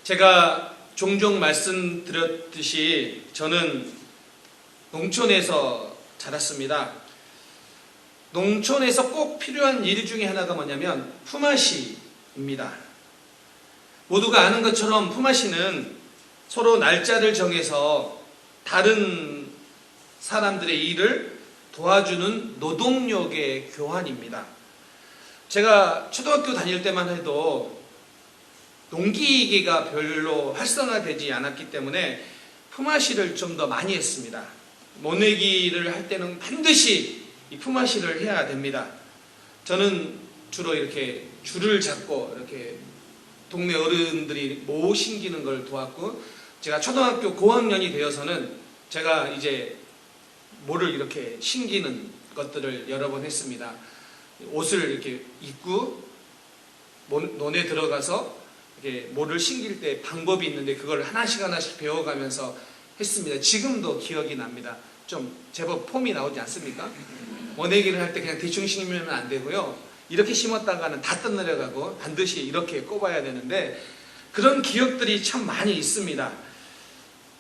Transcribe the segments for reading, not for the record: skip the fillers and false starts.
제가 종종 말씀드렸듯이 저는 농촌에서 자랐습니다. 농촌에서 꼭 필요한 일 중에 하나가 뭐냐면 품앗이입니다. 모두가 아는 것처럼 품앗이는 서로 날짜를 정해서 다른 사람들의 일을 도와주는 노동력의 교환입니다. 제가 초등학교 다닐 때만 해도 농기계가 별로 활성화되지 않았기 때문에 품앗이를 좀 더 많이 했습니다. 모내기를 할 때는 반드시 이 품앗이를 해야 됩니다. 저는 주로 이렇게 줄을 잡고 이렇게 동네 어른들이 모 신기는 걸 도왔고, 제가 초등학교 고학년이 되어서는 제가 이제 모를 이렇게 신기는 것들을 여러 번 했습니다. 옷을 이렇게 입고 논에 들어가서 이렇게 모를 신길 때 방법이 있는데 그걸 하나씩 배워가면서 했습니다. 지금도 기억이 납니다. 좀 제법 폼이 나오지 않습니까? 모내기를 할 때 그냥 대충 심으면 안 되고요. 이렇게 심었다가는 다 떠내려가고 반드시 이렇게 꼽아야 되는데, 그런 기억들이 참 많이 있습니다.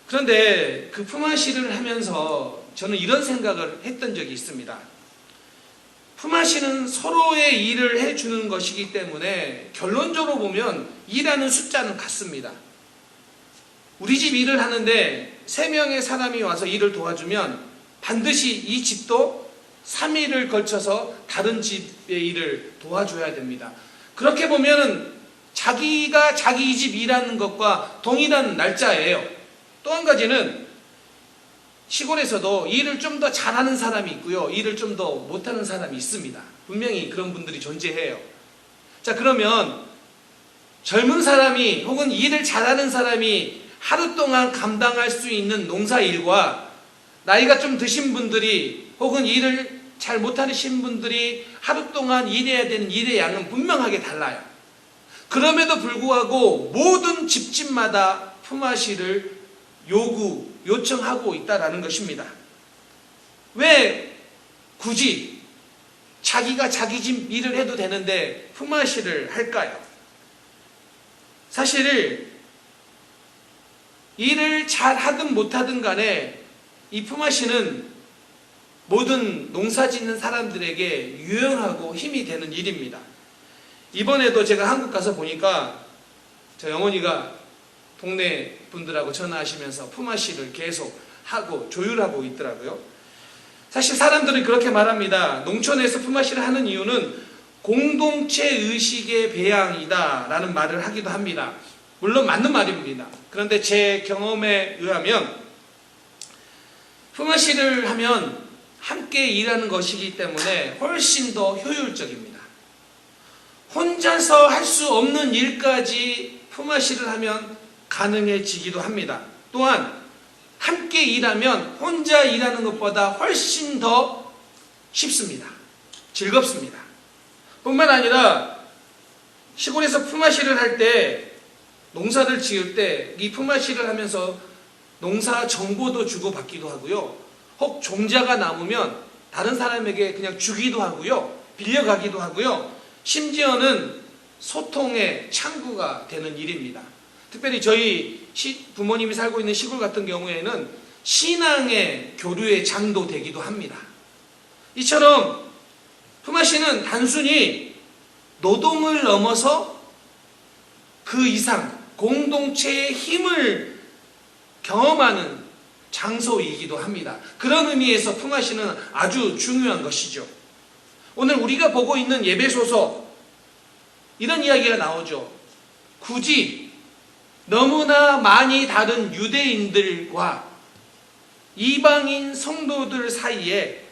그런데 그 품앗이를 하면서 저는 이런 생각을 했던 적이 있습니다. 품앗이는 서로의 일을 해주는 것이기 때문에 결론적으로 보면 일하는 숫자는 같습니다. 우리 집 일을 하는데 3명의 사람이 와서 일을 도와주면 반드시 이 집도 3일을 걸쳐서 다른 집의 일을 도와줘야 됩니다. 그렇게 보면 자기가 자기 집 일하는 것과 동일한 날짜예요. 또 한 가지는 시골에서도 일을 좀 더 잘하는 사람이 있고요, 일을 좀 더 못하는 사람이 있습니다. 분명히 그런 분들이 존재해요. 자, 그러면 젊은 사람이 혹은 일을 잘하는 사람이 하루 동안 감당할 수 있는 농사일과 나이가 좀 드신 분들이 혹은 일을 잘 못하신 분들이 하루 동안 일해야 되는 일의 양은 분명하게 달라요. 그럼에도 불구하고 모든 집집마다 품앗이를 요청하고 있다라는 것입니다. 왜 굳이 자기가 자기 집 일을 해도 되는데 품앗이를 할까요? 사실 일을 잘 하든 못하든 간에 이 품앗이는 모든 농사 짓는 사람들에게 유용하고 힘이 되는 일입니다. 이번에도 제가 한국 가서 보니까 저희 어머니가 동네 분들하고 전화하시면서 품앗이를 계속 하고 조율하고 있더라고요. 사실 사람들은 그렇게 말합니다. 농촌에서 품앗이를 하는 이유는 공동체 의식의 배양이다 라는 말을 하기도 합니다. 물론 맞는 말입니다. 그런데 제 경험에 의하면 품앗이를 하면 함께 일하는 것이기 때문에 훨씬 더 효율적입니다. 혼자서 할 수 없는 일까지 품앗이를 하면 가능해지기도 합니다. 또한 함께 일하면 혼자 일하는 것보다 훨씬 더 쉽습니다. 즐겁습니다. 뿐만 아니라 시골에서 품앗이를 할 때, 농사를 지을 때 이 품앗이를 하면서 농사 정보도 주고받기도 하고요, 혹 종자가 남으면 다른 사람에게 그냥 주기도 하고요, 빌려가기도 하고요, 심지어는 소통의 창구가 되는 일입니다. 특별히 저희 부모님이 살고 있는 시골 같은 경우에는 신앙의 교류의 장도 되기도 합니다. 이처럼 품앗이는 단순히 노동을 넘어서 그 이상 공동체의 힘을 경험하는 장소이기도 합니다. 그런 의미에서 품앗이는 아주 중요한 것이죠. 오늘 우리가 보고 있는 예배소서, 이런 이야기가 나오죠. 굳이 너무나 많이 다른 유대인들과 이방인 성도들 사이에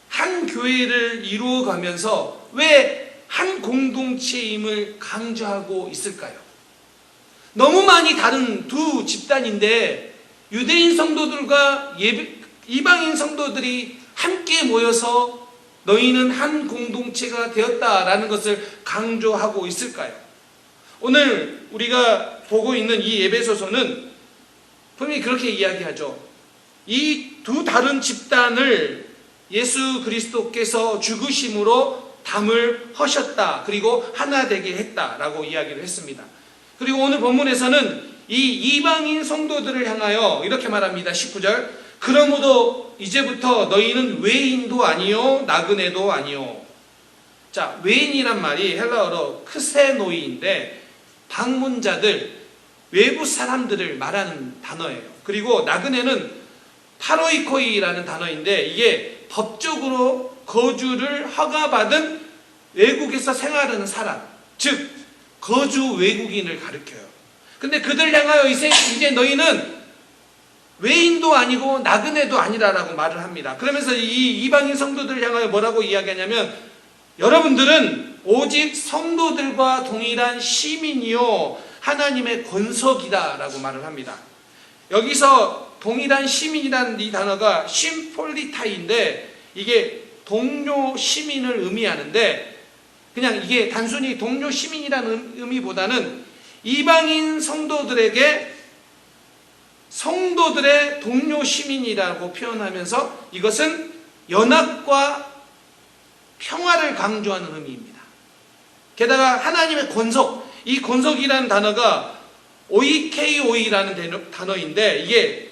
한 교회를 이루어가면서 왜 한 공동체임을 강조하고 있을까요? 너무 많이 다른 두 집단인데 유대인 성도들과 이방인 성도들이 함께 모여서 너희는 한 공동체가 되었다라는 것을 강조하고 있을까요? 오늘 우리가 보고 있는 이 예배소서는 분명히 그렇게 이야기하죠. 이 두 다른 집단을 예수 그리스도께서 죽으심으로 담을 허셨다, 그리고 하나 되게 했다라고 이야기를 했습니다. 그리고 오늘 본문에서는 이 이방인 성도들을 향하여 이렇게 말합니다. 19절. 그러므로 이제부터 너희는 외인도 아니요 나그네도 아니요. 자, 외인이란 말이 헬라어로 크세노이인데 방문자들, 외부 사람들을 말하는 단어예요. 그리고 나그네는 파로이코이라는 단어인데 이게 법적으로 거주를 허가받은 외국에서 생활하는 사람, 즉 거주 외국인을 가리켜요. 근데 그들 향하여 이제 너희는 외인도 아니고 나그네도 아니라라고 말을 합니다. 그러면서 이 이방인 성도들을 향하여 뭐라고 이야기하냐면 여러분들은 오직 성도들과 동일한 시민이요 하나님의 권속이다라고 말을 합니다. 여기서 동일한 시민이라는 이 단어가 심폴리타인데 이게 동료 시민을 의미하는데 그냥 이게 단순히 동료 시민이라는 의미보다는 이방인 성도들에게 성도들의 동료 시민이라고 표현하면서 이것은 연합과 평화를 강조하는 의미입니다. 게다가 하나님의 권속, 이 권속이라는 단어가 OEKOE라는 단어인데 이게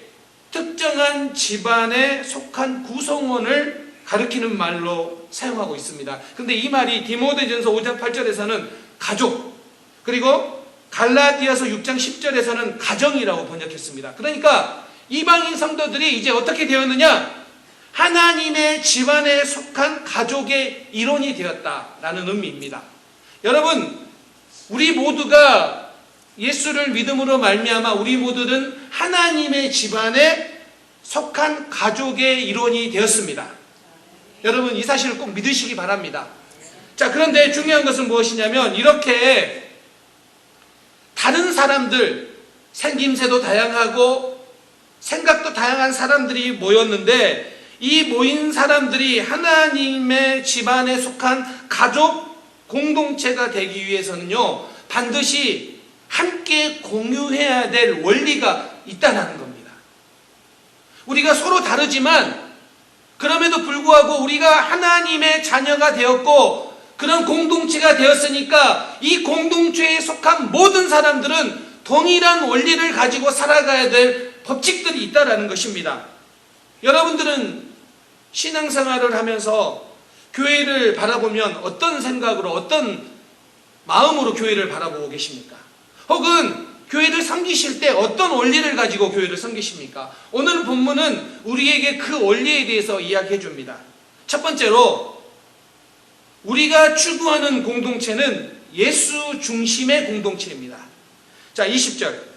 특정한 집안에 속한 구성원을 가리키는 말로 사용하고 있습니다. 근데 이 말이 디모데전서 5장 8절에서는 가족, 그리고 갈라디아서 6장 10절에서는 가정이라고 번역했습니다. 그러니까 이방인 성도들이 이제 어떻게 되었느냐? 하나님의 집안에 속한 가족의 일원이 되었다라는 의미입니다. 여러분, 우리 모두가 예수를 믿음으로 말미암아 우리 모두는 하나님의 집안에 속한 가족의 일원이 되었습니다. 여러분, 이 사실을 꼭 믿으시기 바랍니다. 자, 그런데 중요한 것은 무엇이냐면 이렇게 다른 사람들, 생김새도 다양하고 생각도 다양한 사람들이 모였는데 이 모인 사람들이 하나님의 집안에 속한 가족 공동체가 되기 위해서는요, 반드시 함께 공유해야 될 원리가 있다는 겁니다. 우리가 서로 다르지만 그럼에도 불구하고 우리가 하나님의 자녀가 되었고 그런 공동체가 되었으니까 이 공동체에 속한 모든 사람들은 동일한 원리를 가지고 살아가야 될 법칙들이 있다는 것입니다. 여러분들은 신앙생활을 하면서 교회를 바라보면 어떤 생각으로, 어떤 마음으로 교회를 바라보고 계십니까? 혹은 교회를 섬기실 때 어떤 원리를 가지고 교회를 섬기십니까? 오늘 본문은 우리에게 그 원리에 대해서 이야기해 줍니다. 첫 번째로 우리가 추구하는 공동체는 예수 중심의 공동체입니다. 자, 20절.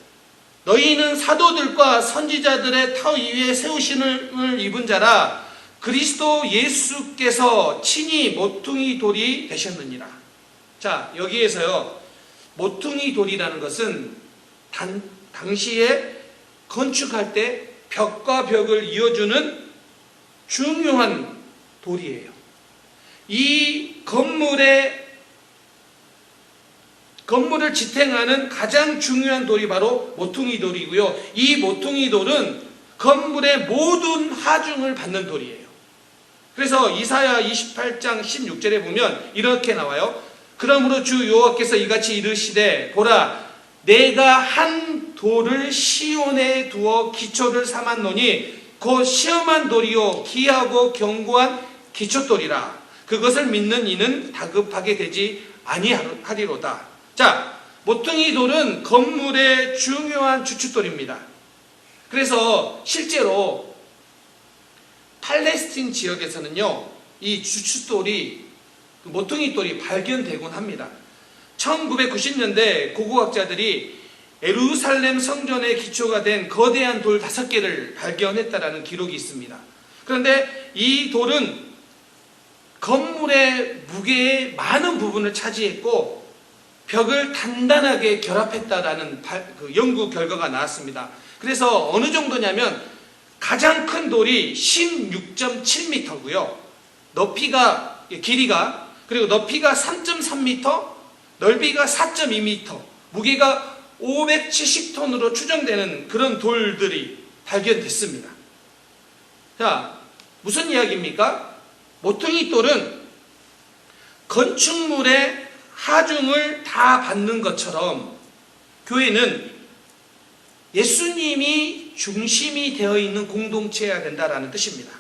너희는 사도들과 선지자들의 터 위에 세우심을 입은 자라 그리스도 예수께서 친히 모퉁이 돌이 되셨느니라. 자, 여기에서요, 모퉁이 돌이라는 것은 당시에 건축할 때 벽과 벽을 이어주는 중요한 돌이에요. 이 건물을 지탱하는 가장 중요한 돌이 바로 모퉁이 돌이고요. 이 모퉁이 돌은 건물의 모든 하중을 받는 돌이에요. 그래서 이사야 28장 16절에 보면 이렇게 나와요. 그러므로 주 여호와께서 이같이 이르시되 보라 내가 한 돌을 시온에 두어 기초를 삼았노니 곧 시험한 돌이요 기하고 견고한 기초돌이라. 그것을 믿는 이는 다급하게 되지 아니하리로다. 자, 모퉁이 돌은 건물의 중요한 주춧돌입니다. 그래서 실제로 팔레스틴 지역에서는요, 이 주춧돌이, 모퉁이 돌이 발견되곤 합니다. 1990년대 고고학자들이 예루살렘 성전의 기초가 된 거대한 돌 5개를 발견했다라는 기록이 있습니다. 그런데 이 돌은 건물의 무게의 많은 부분을 차지했고 벽을 단단하게 결합했다라는 연구 결과가 나왔습니다. 그래서 어느 정도냐면 가장 큰 돌이 16.7m고요. 길이가 그리고 높이가 3.3m, 넓이가 4.2m, 무게가 570톤으로 추정되는 그런 돌들이 발견됐습니다. 자, 무슨 이야기입니까? 모퉁이 돌은 건축물의 하중을 다 받는 것처럼 교회는 예수님이 중심이 되어 있는 공동체여야 된다라는 뜻입니다.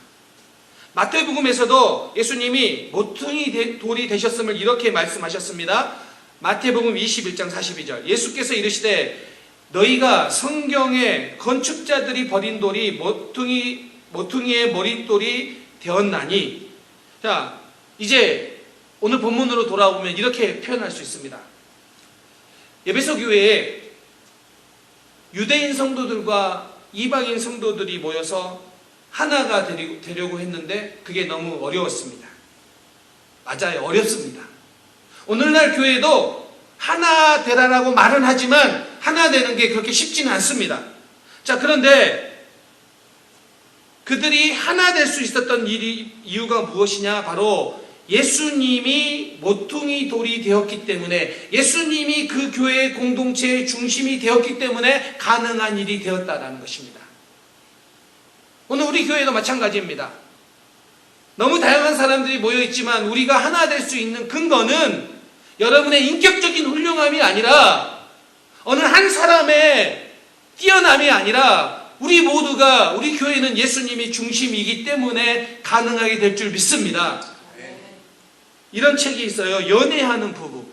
마태복음에서도 예수님이 모퉁이 돌이 되셨음을 이렇게 말씀하셨습니다. 마태복음 21장 42절, 예수께서 이르시되 너희가 성경에 건축자들이 버린 돌이 모퉁이의 머릿돌이 되었나니. 자, 이제 오늘 본문으로 돌아오면 이렇게 표현할 수 있습니다. 에베소 교회에 유대인 성도들과 이방인 성도들이 모여서 하나가 되려고 했는데 그게 너무 어려웠습니다. 맞아요, 어렵습니다. 오늘날 교회도 하나 되라라고 말은 하지만 하나 되는 게 그렇게 쉽지는 않습니다. 자, 그런데 그들이 하나 될 수 있었던 이유가 무엇이냐? 바로 예수님이 모퉁이 돌이 되었기 때문에, 예수님이 그 교회의 공동체의 중심이 되었기 때문에 가능한 일이 되었다라는 것입니다. 오늘 우리 교회도 마찬가지입니다. 너무 다양한 사람들이 모여있지만 우리가 하나 될 수 있는 근거는 여러분의 인격적인 훌륭함이 아니라 어느 한 사람의 뛰어남이 아니라 우리 모두가, 우리 교회는 예수님이 중심이기 때문에 가능하게 될 줄 믿습니다. 이런 책이 있어요. 연애하는 부부.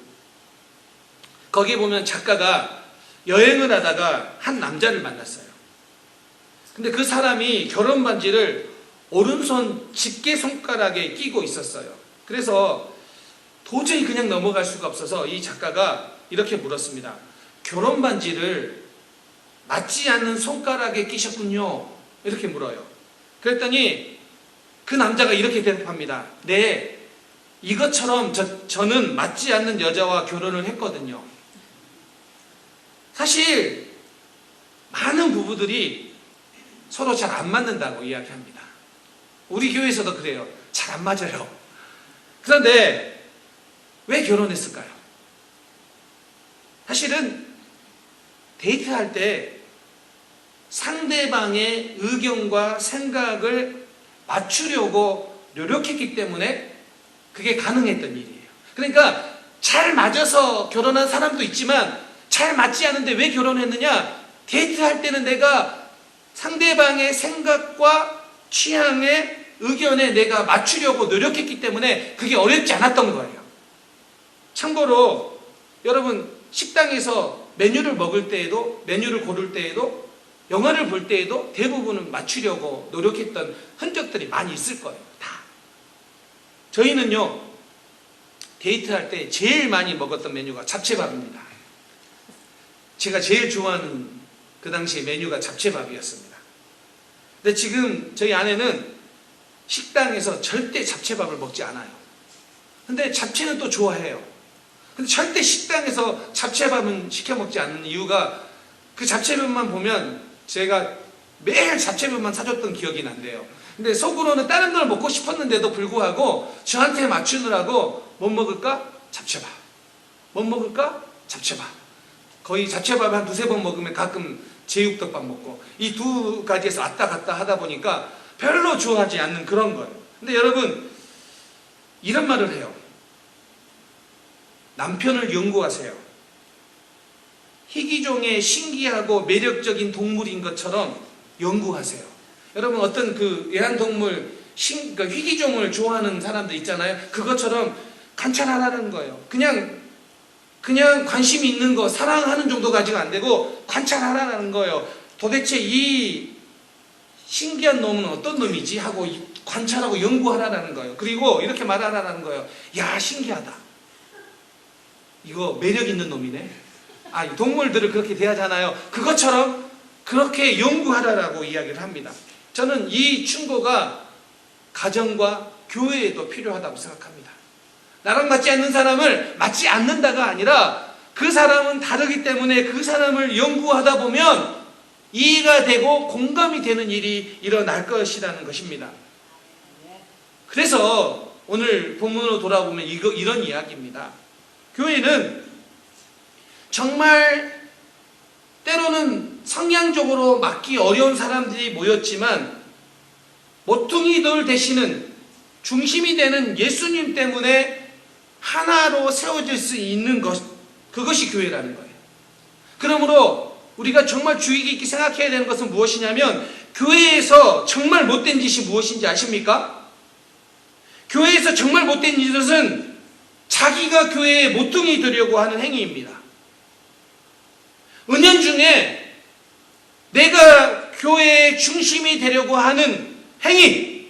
거기에 보면 작가가 여행을 하다가 한 남자를 만났어요. 근데 그 사람이 결혼 반지를 오른손 집게 손가락에 끼고 있었어요. 그래서 도저히 그냥 넘어갈 수가 없어서 이 작가가 이렇게 물었습니다. 결혼 반지를 맞지 않는 손가락에 끼셨군요. 이렇게 물어요. 그랬더니 그 남자가 이렇게 대답합니다. 네, 이것처럼 저는 맞지 않는 여자와 결혼을 했거든요. 사실 많은 부부들이 서로 잘 안 맞는다고 이야기합니다. 우리 교회에서도 그래요. 잘 안 맞아요. 그런데 왜 결혼했을까요? 사실은 데이트할 때 상대방의 의견과 생각을 맞추려고 노력했기 때문에 그게 가능했던 일이에요. 그러니까 잘 맞아서 결혼한 사람도 있지만 잘 맞지 않은데 왜 결혼했느냐? 데이트할 때는 내가 상대방의 생각과 취향의 의견에 내가 맞추려고 노력했기 때문에 그게 어렵지 않았던 거예요. 참고로 여러분, 식당에서 메뉴를 먹을 때에도, 메뉴를 고를 때에도, 영화를 볼 때에도 대부분은 맞추려고 노력했던 흔적들이 많이 있을 거예요. 다. 저희는요, 데이트할 때 제일 많이 먹었던 메뉴가 잡채밥입니다. 제가 제일 좋아하는 그 당시에 메뉴가 잡채밥이었습니다. 근데 지금 저희 아내는 식당에서 절대 잡채밥을 먹지 않아요. 근데 잡채는 또 좋아해요. 근데 절대 식당에서 잡채밥은 시켜 먹지 않는 이유가 그 잡채밥만 보면 제가 매일 잡채밥만 사줬던 기억이 난대요. 근데 속으로는 다른 걸 먹고 싶었는데도 불구하고 저한테 맞추느라고 뭐 먹을까? 잡채밥. 뭐 먹을까? 잡채밥. 거의 잡채밥 한 두세 번 먹으면 가끔 제육덮밥 먹고 이 두 가지에서 왔다 갔다 하다 보니까 별로 좋아하지 않는 그런 거예요. 근데 여러분, 이런 말을 해요. 남편을 연구하세요. 희귀종의 신기하고 매력적인 동물인 것처럼 연구하세요. 여러분, 어떤 그 애완동물, 그러니까 희귀종을 좋아하는 사람들 있잖아요. 그것처럼 관찰하라는 거예요. 그냥 관심이 있는 거, 사랑하는 정도가 아직 안 되고 관찰하라는 거예요. 도대체 이 신기한 놈은 어떤 놈이지? 하고 관찰하고 연구하라는 거예요. 그리고 이렇게 말하라는 거예요. 야, 신기하다. 이거 매력 있는 놈이네. 동물들을 그렇게 대하잖아요. 그것처럼 그렇게 연구하라라고 이야기를 합니다. 저는 이 충고가 가정과 교회에도 필요하다고 생각합니다. 나랑 맞지 않는 사람을 맞지 않는다가 아니라 그 사람은 다르기 때문에 그 사람을 연구하다 보면 이해가 되고 공감이 되는 일이 일어날 것이라는 것입니다. 그래서 오늘 본문으로 돌아보면 이런 이야기입니다. 교회는 정말 때로는 성향적으로 맞기 어려운 사람들이 모였지만 모퉁이 돌 되시는 중심이 되는 예수님 때문에 하나로 세워질 수 있는 것, 그것이 교회라는 거예요. 그러므로 우리가 정말 주의 깊게 생각해야 되는 것은 무엇이냐면, 교회에서 정말 못된 짓이 무엇인지 아십니까? 교회에서 정말 못된 짓은 자기가 교회에 모퉁이 되려고 하는 행위입니다. 은연중에 내가 교회의 중심이 되려고 하는 행위,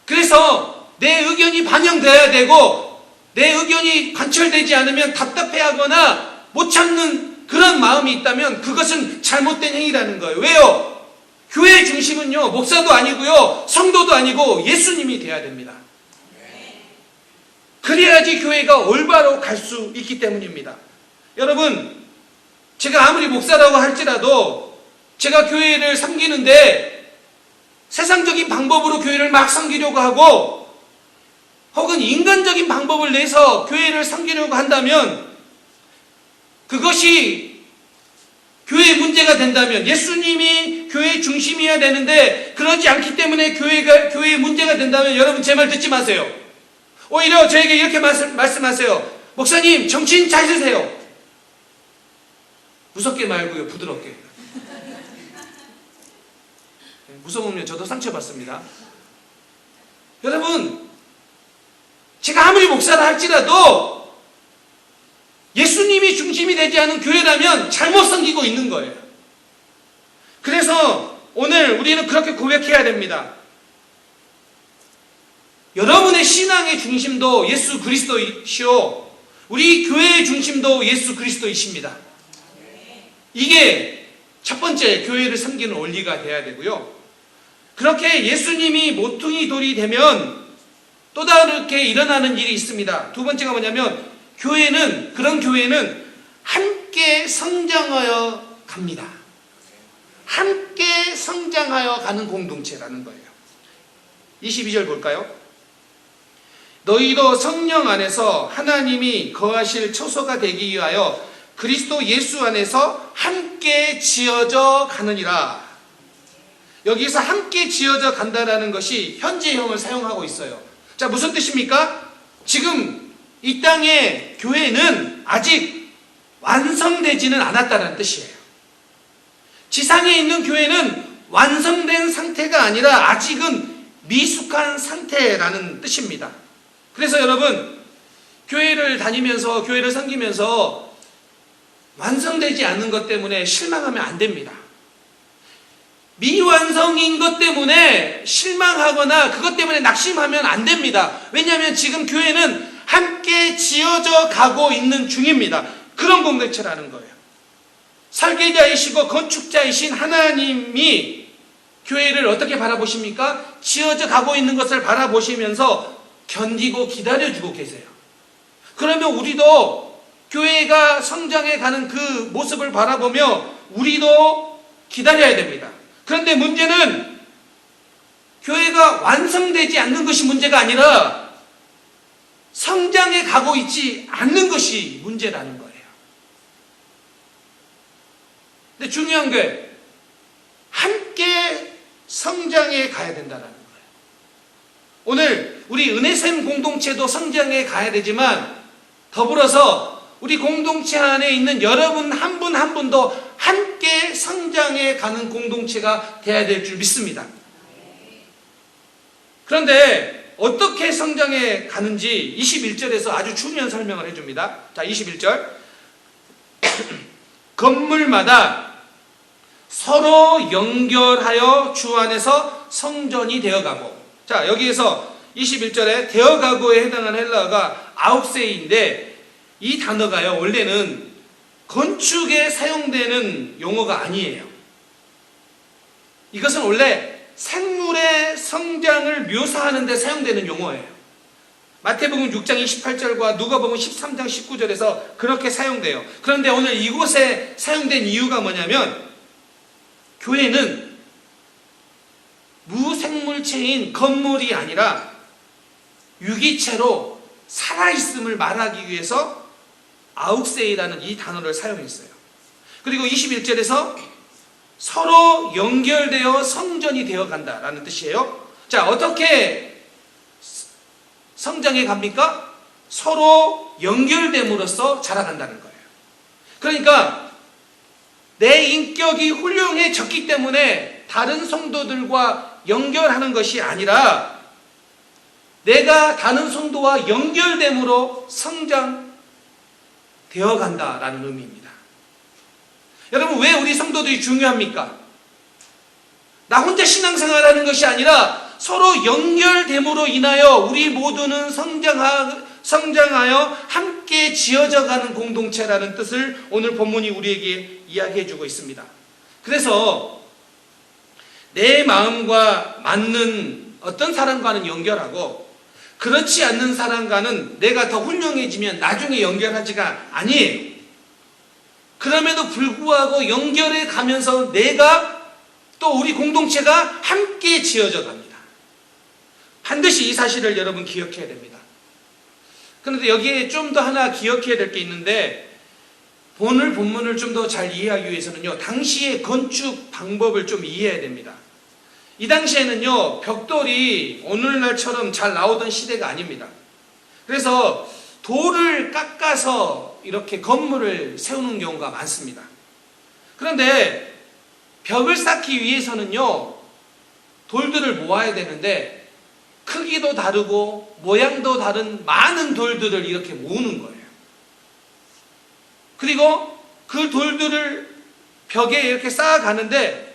그래서 내 의견이 반영되어야 되고 내 의견이 관철되지 않으면 답답해하거나 못 참는 그런 마음이 있다면 그것은 잘못된 행위라는 거예요. 왜요? 교회의 중심은요, 목사도 아니고요, 성도도 아니고 예수님이 돼야 됩니다. 그래야지 교회가 올바로 갈 수 있기 때문입니다. 여러분, 제가 아무리 목사라고 할지라도 제가 교회를 섬기는데 세상적인 방법으로 교회를 막 섬기려고 하고 혹은 인간적인 방법을 내서 교회를 섬기려고 한다면, 그것이 교회의 문제가 된다면, 예수님이 교회의 중심이어야 되는데 그러지 않기 때문에 교회의 문제가 된다면, 여러분 제 말 듣지 마세요. 오히려 저에게 이렇게 말씀하세요. 목사님, 정신 차리세요. 무섭게 말고요, 부드럽게. 무서우면 저도 상처받습니다. 여러분, 제가 아무리 목사라 할지라도 예수님이 중심이 되지 않은 교회라면 잘못 섬기고 있는 거예요. 그래서 오늘 우리는 그렇게 고백해야 됩니다. 여러분의 신앙의 중심도 예수 그리스도이시오, 우리 교회의 중심도 예수 그리스도이십니다. 이게 첫 번째 교회를 섬기는 원리가 돼야 되고요. 그렇게 예수님이 모퉁이 돌이 되면 또 다르게 일어나는 일이 있습니다. 두 번째가 뭐냐면, 그런 교회는 함께 성장하여 갑니다. 함께 성장하여 가는 공동체라는 거예요. 22절 볼까요? 너희도 성령 안에서 하나님이 거하실 처소가 되기 위하여 그리스도 예수 안에서 함께 지어져 가느니라. 여기서 함께 지어져 간다라는 것이 현재형을 사용하고 있어요. 자, 무슨 뜻입니까? 지금 이 땅의 교회는 아직 완성되지는 않았다는 뜻이에요. 지상에 있는 교회는 완성된 상태가 아니라 아직은 미숙한 상태라는 뜻입니다. 그래서 여러분, 교회를 다니면서, 교회를 섬기면서 완성되지 않는 것 때문에 실망하면 안 됩니다. 미완성인 것 때문에 실망하거나 그것 때문에 낙심하면 안 됩니다. 왜냐하면 지금 교회는 함께 지어져 가고 있는 중입니다. 그런 공동체라는 거예요. 설계자이시고 건축자이신 하나님이 교회를 어떻게 바라보십니까? 지어져 가고 있는 것을 바라보시면서 견디고 기다려주고 계세요. 그러면 우리도 교회가 성장해 가는 그 모습을 바라보며 우리도 기다려야 됩니다. 그런데 문제는 교회가 완성되지 않는 것이 문제가 아니라 성장해 가고 있지 않는 것이 문제라는 거예요. 근데 중요한 게 함께 성장해 가야 된다는 거예요. 오늘 우리 은혜샘 공동체도 성장해 가야 되지만 더불어서 우리 공동체 안에 있는 여러분 한 분 한 분도 함께 성장해 가는 공동체가 돼야 될 줄 믿습니다. 그런데 어떻게 성장해 가는지 21절에서 아주 중요한 설명을 해줍니다. 자, 21절. 건물마다 서로 연결하여 주 안에서 성전이 되어가고. 자, 여기에서 21절에 되어가고에 해당하는 헬라어가 아욱세이인데, 이 단어가요, 원래는 건축에 사용되는 용어가 아니에요. 이것은 원래 생물의 성장을 묘사하는 데 사용되는 용어예요. 마태복음 6장 28절과 누가복음 13장 19절에서 그렇게 사용돼요. 그런데 오늘 이곳에 사용된 이유가 뭐냐면, 교회는 무생물체인 건물이 아니라 유기체로 살아있음을 말하기 위해서 아욱세이라는 이 단어를 사용했어요. 그리고 21절에서 서로 연결되어 성전이 되어 간다라는 뜻이에요. 자, 어떻게 성장해 갑니까? 서로 연결됨으로써 자라간다는 거예요. 그러니까 내 인격이 훌륭해졌기 때문에 다른 성도들과 연결하는 것이 아니라 내가 다른 성도와 연결됨으로 성장되어 간다라는 의미입니다. 여러분, 왜 우리 성도들이 중요합니까? 나 혼자 신앙생활하는 것이 아니라 서로 연결됨으로 인하여 우리 모두는 성장하여 함께 지어져가는 공동체라는 뜻을 오늘 본문이 우리에게 이야기해주고 있습니다. 그래서 내 마음과 맞는 어떤 사람과는 연결하고 그렇지 않는 사람과는 내가 더 훌륭해지면 나중에 연결하지가 아니에요. 그럼에도 불구하고 연결해 가면서 내가 또 우리 공동체가 함께 지어져 갑니다. 반드시 이 사실을 여러분 기억해야 됩니다. 그런데 여기에 좀 더 하나 기억해야 될 게 있는데, 오늘 본문을 좀 더 잘 이해하기 위해서는요, 당시의 건축 방법을 좀 이해해야 됩니다. 이 당시에는요, 벽돌이 오늘날처럼 잘 나오던 시대가 아닙니다. 그래서 돌을 깎아서 이렇게 건물을 세우는 경우가 많습니다. 그런데 벽을 쌓기 위해서는요, 돌들을 모아야 되는데 크기도 다르고 모양도 다른 많은 돌들을 이렇게 모으는 거예요. 그리고 그 돌들을 벽에 이렇게 쌓아가는데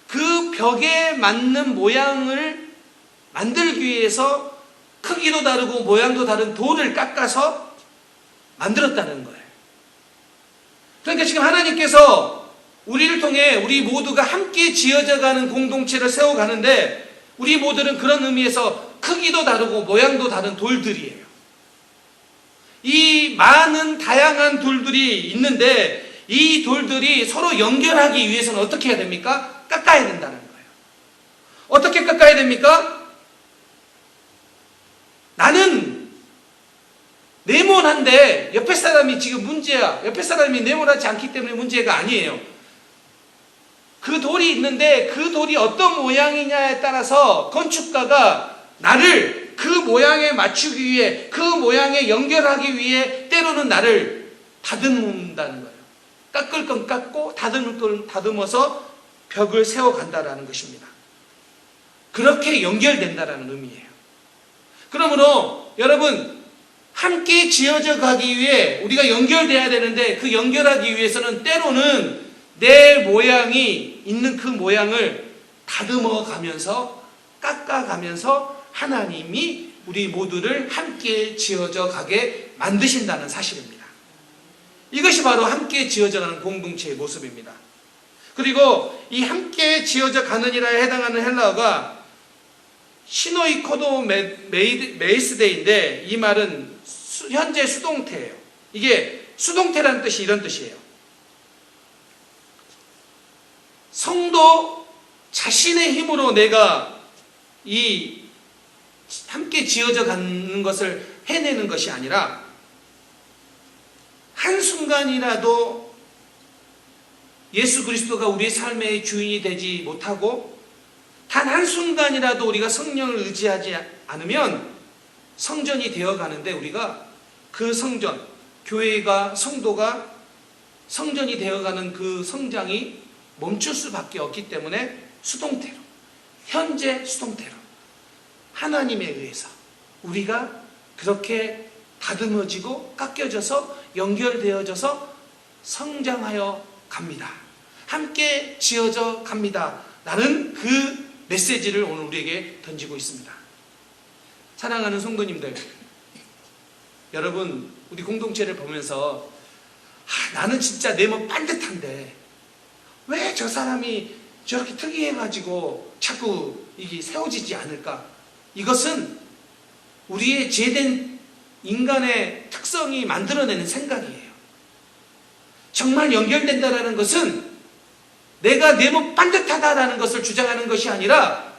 그 벽에 맞는 모양을 만들기 위해서 크기도 다르고 모양도 다른 돌을 깎아서 만들었다는 거예요. 그러니까 지금 하나님께서 우리를 통해 우리 모두가 함께 지어져가는 공동체를 세워가는데 우리 모두는 그런 의미에서 크기도 다르고 모양도 다른 돌들이에요. 이 많은 다양한 돌들이 있는데 이 돌들이 서로 연결하기 위해서는 어떻게 해야 됩니까? 깎아야 된다는 거예요. 어떻게 깎아야 됩니까? 나는 네모난데 옆에 사람이 지금 문제야. 옆에 사람이 네모나지 않기 때문에 문제가 아니에요. 그 돌이 있는데 그 돌이 어떤 모양이냐에 따라서 건축가가 나를 그 모양에 맞추기 위해, 그 모양에 연결하기 위해 때로는 나를 다듬는다는 거예요. 깎을 건 깎고 다듬을 건 다듬어서 벽을 세워간다라는 것입니다. 그렇게 연결된다라는 의미예요. 그러므로 여러분, 함께 지어져 가기 위해 우리가 연결돼야 되는데 그 연결하기 위해서는 때로는 내 모양이 있는 그 모양을 다듬어 가면서 깎아 가면서 하나님이 우리 모두를 함께 지어져 가게 만드신다는 사실입니다. 이것이 바로 함께 지어져 가는 공동체의 모습입니다. 그리고 이 함께 지어져 가는이라에 해당하는 헬라어가 시노이코도 메이스데인데 이 말은 현재 수동태예요. 이게 수동태라는 뜻이 이런 뜻이에요. 성도 자신의 힘으로 내가 이 함께 지어져 가는 것을 해내는 것이 아니라 한순간이라도 예수 그리스도가 우리의 삶의 주인이 되지 못하고 단 한순간이라도 우리가 성령을 의지하지 않으면 성전이 되어 가는데 우리가 그 성전, 교회가 성도가 성전이 되어 가는 그 성장이 멈출 수밖에 없기 때문에 수동태로, 현재 수동태로 하나님에 의해서 우리가 그렇게 다듬어지고 깎여져서 연결되어져서 성장하여 갑니다. 함께 지어져 갑니다. 라는 그 메시지를 오늘 우리에게 던지고 있습니다. 사랑하는 성도님들, 여러분 우리 공동체를 보면서 나는 진짜 내 몸 반듯한데 왜 저 사람이 저렇게 특이해가지고 자꾸 이게 세워지지 않을까? 이것은 우리의 죄된 인간의 특성이 만들어내는 생각이에요. 정말 연결된다는 것은 내가 내 몸 반듯하다라는 것을 주장하는 것이 아니라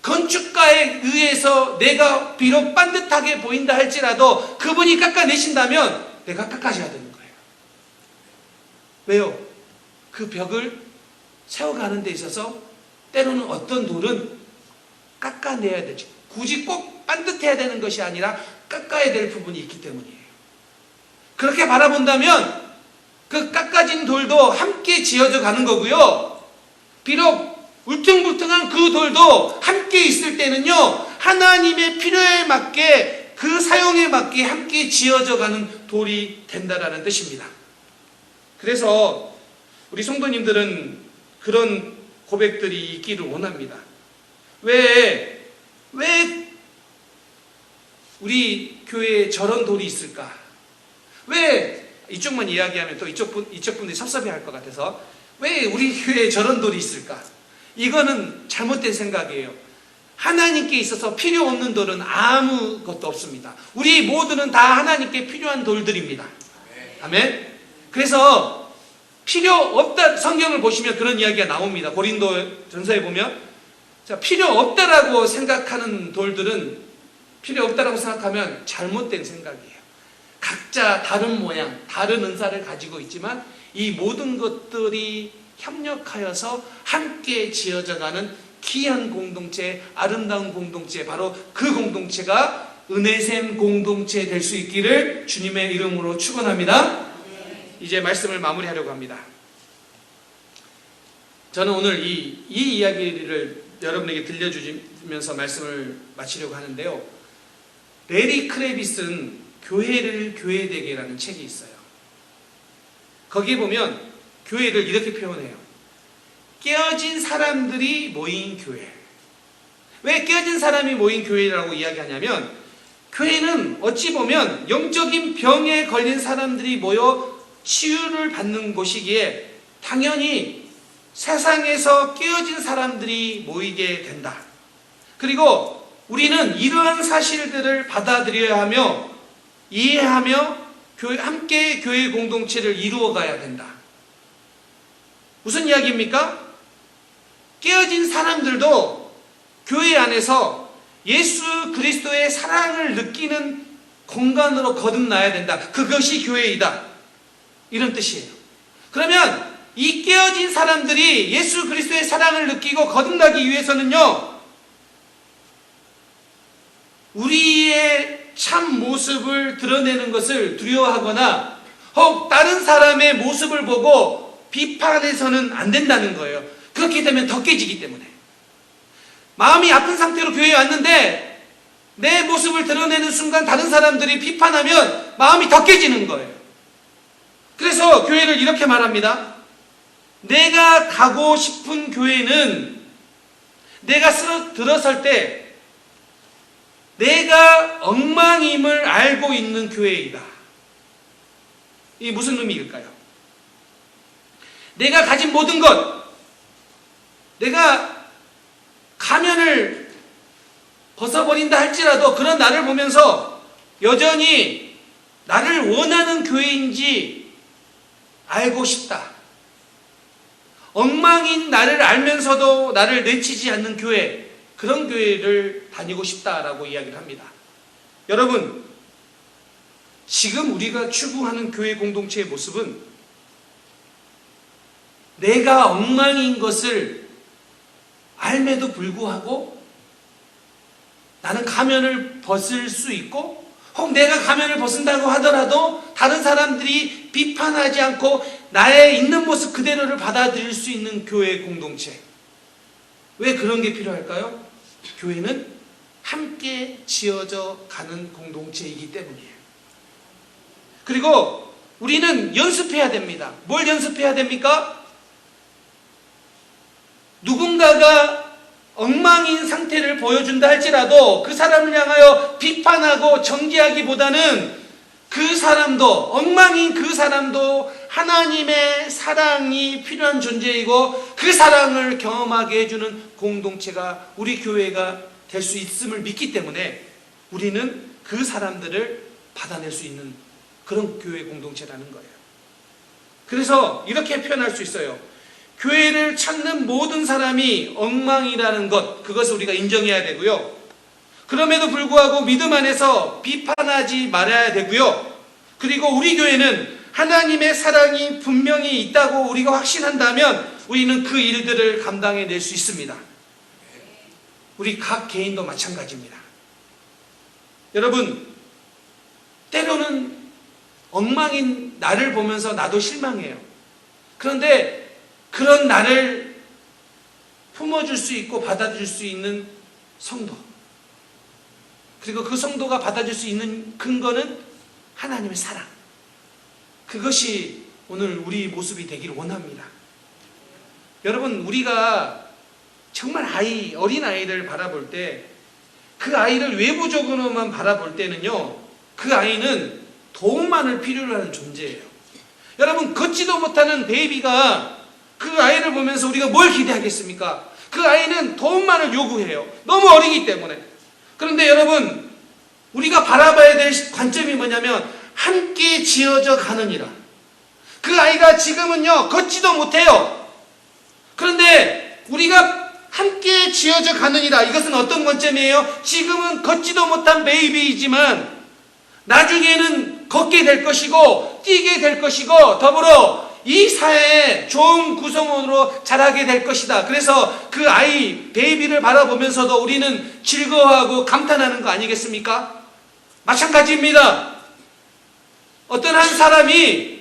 건축가에 의해서 내가 비록 반듯하게 보인다 할지라도 그분이 깎아내신다면 내가 깎아져야 되는 거예요. 왜요? 그 벽을 세워가는 데 있어서 때로는 어떤 돌은 깎아내야 되죠. 굳이 꼭 반듯해야 되는 것이 아니라 깎아야 될 부분이 있기 때문이에요. 그렇게 바라본다면 그 깎아진 돌도 함께 지어져 가는 거고요. 비록 울퉁불퉁한 그 돌도 함께 있을 때는요, 하나님의 필요에 맞게, 그 사용에 맞게 함께 지어져 가는 돌이 된다라는 뜻입니다. 그래서 우리 성도님들은 그런 고백들이 있기를 원합니다. 왜 우리 교회에 저런 돌이 있을까? 왜 이쪽만 이야기하면 또 이쪽 분들이 섭섭해할 것 같아서, 왜 우리 교회에 저런 돌이 있을까? 이거는 잘못된 생각이에요. 하나님께 있어서 필요 없는 돌은 아무것도 없습니다. 우리 모두는 다 하나님께 필요한 돌들입니다. 아멘. 그래서 필요 없다, 성경을 보시면 그런 이야기가 나옵니다. 고린도 전서에 보면, 자, 필요 없다라고 생각하는 돌들은, 필요 없다라고 생각하면 잘못된 생각이에요. 각자 다른 모양, 다른 은사를 가지고 있지만 이 모든 것들이 협력하여서 함께 지어져가는 귀한 공동체, 아름다운 공동체, 바로 그 공동체가 은혜샘 공동체 될 수 있기를 주님의 이름으로 축원합니다. 이제 말씀을 마무리하려고 합니다. 저는 오늘 이 이야기를 여러분에게 들려주면서 말씀을 마치려고 하는데요. 레리 크레비스는 교회를 교회되게라는 책이 있어요. 거기에 보면 교회를 이렇게 표현해요. 깨어진 사람들이 모인 교회. 왜 깨어진 사람이 모인 교회라고 이야기하냐면, 교회는 어찌 보면 영적인 병에 걸린 사람들이 모여 치유를 받는 곳이기에 당연히 세상에서 깨어진 사람들이 모이게 된다. 그리고 우리는 이러한 사실들을 받아들여야 하며 이해하며 함께 교회 공동체를 이루어가야 된다. 무슨 이야기입니까? 깨어진 사람들도 교회 안에서 예수 그리스도의 사랑을 느끼는 공간으로 거듭나야 된다. 그것이 교회이다. 이런 뜻이에요. 그러면 이 깨어진 사람들이 예수 그리스도의 사랑을 느끼고 거듭나기 위해서는요, 우리의 참 모습을 드러내는 것을 두려워하거나 혹 다른 사람의 모습을 보고 비판해서는 안 된다는 거예요. 그렇게 되면 더 깨지기 때문에. 마음이 아픈 상태로 교회에 왔는데 내 모습을 드러내는 순간 다른 사람들이 비판하면 마음이 더 깨지는 거예요. 그래서 교회를 이렇게 말합니다. 내가 가고 싶은 교회는 내가 들어설 때 내가 엉망임을 알고 있는 교회이다. 이게 무슨 의미일까요? 내가 가진 모든 것, 내가 가면을 벗어버린다 할지라도 그런 나를 보면서 여전히 나를 원하는 교회인지 알고 싶다. 엉망인 나를 알면서도 나를 내치지 않는 교회, 그런 교회를 다니고 싶다라고 이야기를 합니다. 여러분, 지금 우리가 추구하는 교회 공동체의 모습은 내가 엉망인 것을 알매도 불구하고 나는 가면을 벗을 수 있고, 혹 내가 가면을 벗은다고 하더라도 다른 사람들이 비판하지 않고 나의 있는 모습 그대로를 받아들일 수 있는 교회 공동체. 왜 그런 게 필요할까요? 교회는 함께 지어져 가는 공동체이기 때문이에요. 그리고 우리는 연습해야 됩니다. 뭘 연습해야 됩니까? 누군가가 엉망인 상태를 보여준다 할지라도 그 사람을 향하여 비판하고 정죄하기보다는 그 사람도, 엉망인 그 사람도 하나님의 사랑이 필요한 존재이고 그 사랑을 경험하게 해주는 공동체가 우리 교회가 될 수 있음을 믿기 때문에 우리는 그 사람들을 받아낼 수 있는 그런 교회 공동체라는 거예요. 그래서 이렇게 표현할 수 있어요. 교회를 찾는 모든 사람이 엉망이라는 것, 그것을 우리가 인정해야 되고요. 그럼에도 불구하고 믿음 안에서 비판하지 말아야 되고요. 그리고 우리 교회는 하나님의 사랑이 분명히 있다고 우리가 확신한다면 우리는 그 일들을 감당해낼 수 있습니다. 우리 각 개인도 마찬가지입니다. 여러분, 때로는 엉망인 나를 보면서 나도 실망해요. 그런데 그런 나를 품어줄 수 있고 받아줄 수 있는 성도, 그리고 그 성도가 받아줄 수 있는 근거는 하나님의 사랑, 그것이 오늘 우리 모습이 되기를 원합니다. 여러분, 우리가 정말 어린 아이를 바라볼 때, 그 아이를 외부적으로만 바라볼 때는요, 그 아이는 도움만을 필요로 하는 존재예요. 여러분, 걷지도 못하는 베이비가 그 아이를 보면서 우리가 뭘 기대하겠습니까? 그 아이는 도움만을 요구해요. 너무 어리기 때문에. 그런데 여러분, 우리가 바라봐야 될 관점이 뭐냐면 함께 지어져 가느니라. 그 아이가 지금은요 걷지도 못해요. 그런데 우리가 함께 지어져 가느니라, 이것은 어떤 관점이에요? 지금은 걷지도 못한 베이비이지만 나중에는 걷게 될 것이고 뛰게 될 것이고 더불어 이 사회의 좋은 구성원으로 자라게 될 것이다. 그래서 그 아이, 베이비를 바라보면서도 우리는 즐거워하고 감탄하는 거 아니겠습니까? 마찬가지입니다. 어떤 한 사람이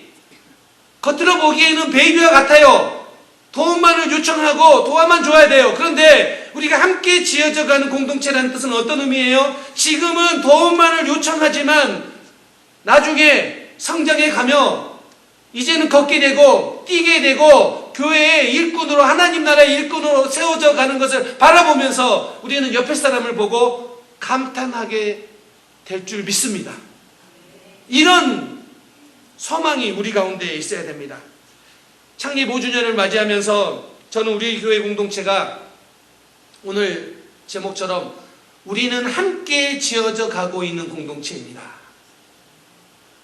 겉으로 보기에는 베이비와 같아요. 도움만을 요청하고 도와만 줘야 돼요. 그런데 우리가 함께 지어져가는 공동체라는 뜻은 어떤 의미예요? 지금은 도움만을 요청하지만 나중에 성장해 가며 이제는 걷게 되고 뛰게 되고 교회의 일꾼으로, 하나님 나라의 일꾼으로 세워져 가는 것을 바라보면서 우리는 옆에 사람을 보고 감탄하게 될 줄 믿습니다. 이런 소망이 우리 가운데 있어야 됩니다. 창립 5주년을 맞이하면서 저는 우리 교회 공동체가 오늘 제목처럼 우리는 함께 지어져 가고 있는 공동체입니다.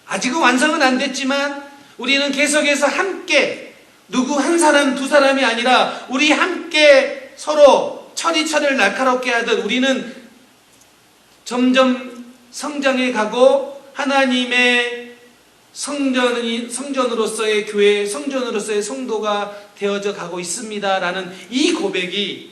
아직은 완성은 안 됐지만 우리는 계속해서 함께, 누구 한 사람 두 사람이 아니라 우리 함께 서로 철이 날카롭게 하듯 우리는 점점 성장해 가고 하나님의 성전으로서의 교회, 성전으로서의 성도가 되어져 가고 있습니다라는 이 고백이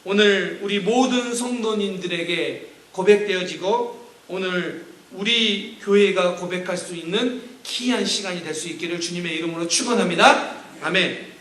오늘 우리 모든 성도님들에게 고백되어지고 오늘 우리 교회가 고백할 수 있는 귀한 시간이 될 수 있기를 주님의 이름으로 축원합니다. 아멘.